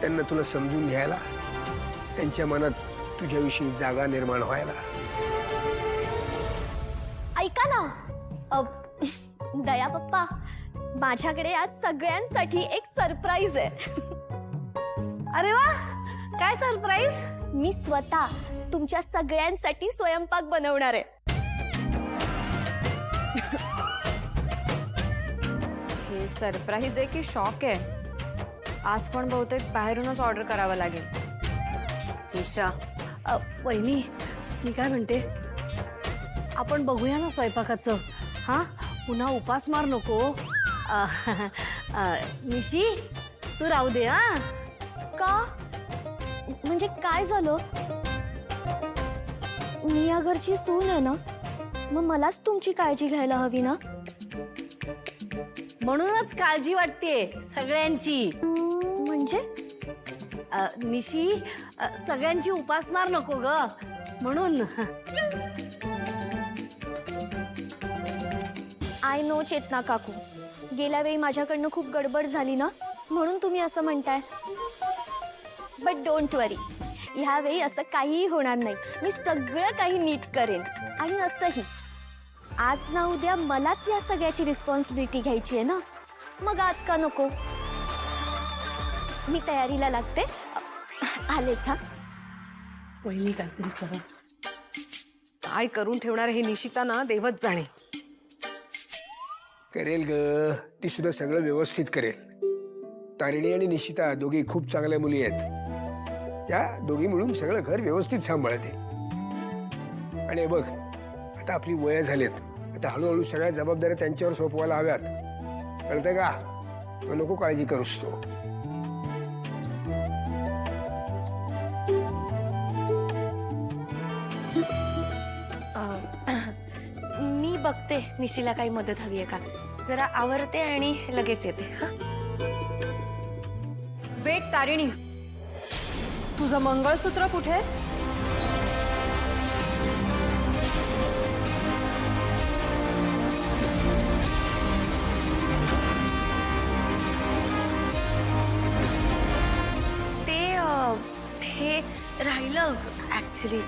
त्यांना तुला समजून घ्यायला, त्यांच्या मनात तुझ्याविषयी जागा निर्माण व्हायला. ऐका ना दया पप्पा, माझ्याकडे आज सगळ्यांसाठी एक सरप्राईज आहे. अरे वा, काय सरप्राईज? मी स्वतः तुमच्या सगळ्यांसाठी स्वयंपाक बनवणार आहे. हे सरप्राईज आहे की शॉक आहे? आज पण बहुतेक बाहेरूनच ऑर्डर करावं लागेल. ईशा, वहिनी, मी काय म्हणते, आपण बघूया ना स्वयंपाकाचं. हा, पुन्हा उपास मार नको. निशी, तू राहू दे. हा, का? म्हणजे काय झालं? मी या घरची सून आहे ना, मग मलाच तुमची काळजी घ्यायला हवी ना. म्हणूनच काळजी वाटते सगळ्यांची. म्हणजे निशी, सगळ्यांची उपास मार नको ग, म्हणून. आय नो चेतना काकू, गेल्या वेळी माझ्याकडनं खूप गडबड झाली ना, म्हणून तुम्ही असं म्हणताय. बट डोंट वरी, ह्यावेळी असं काहीही होणार नाही. मी सगळं काही नीट करेन. आणि असंही आज ना उद्या मलाच या सगळ्याची रिस्पॉन्सिबिलिटी घ्यायची आहे ना, मग आज का नको. मी तयारीला लागते. आलेच. हा, वहिनी काहीतरी करा. काय करून ठेवणार हे निशिता ना, देवच जाणे. करेल ग, ती सुद्धा सगळं व्यवस्थित करेल. तारिणी आणि निशिता दोघी खूप चांगल्या मुली आहेत. त्या दोघी मिळून सगळं घर व्यवस्थित सांभाळतील. आणि बघ, आता आपली वय झालीत, आता हळूहळू सगळ्या जबाबदाऱ्या त्यांच्यावर सोपवायला हव्यात. कळतंय का? नको काळजी करूस तो. मी बघते निशीला काही मदत हवी आहे का. जरा आवरते आणि लगेच येते. हा, वेट तारिणी, तुझं मंगळसूत्र कुठे? ते राहिलं ऍक्च्युली.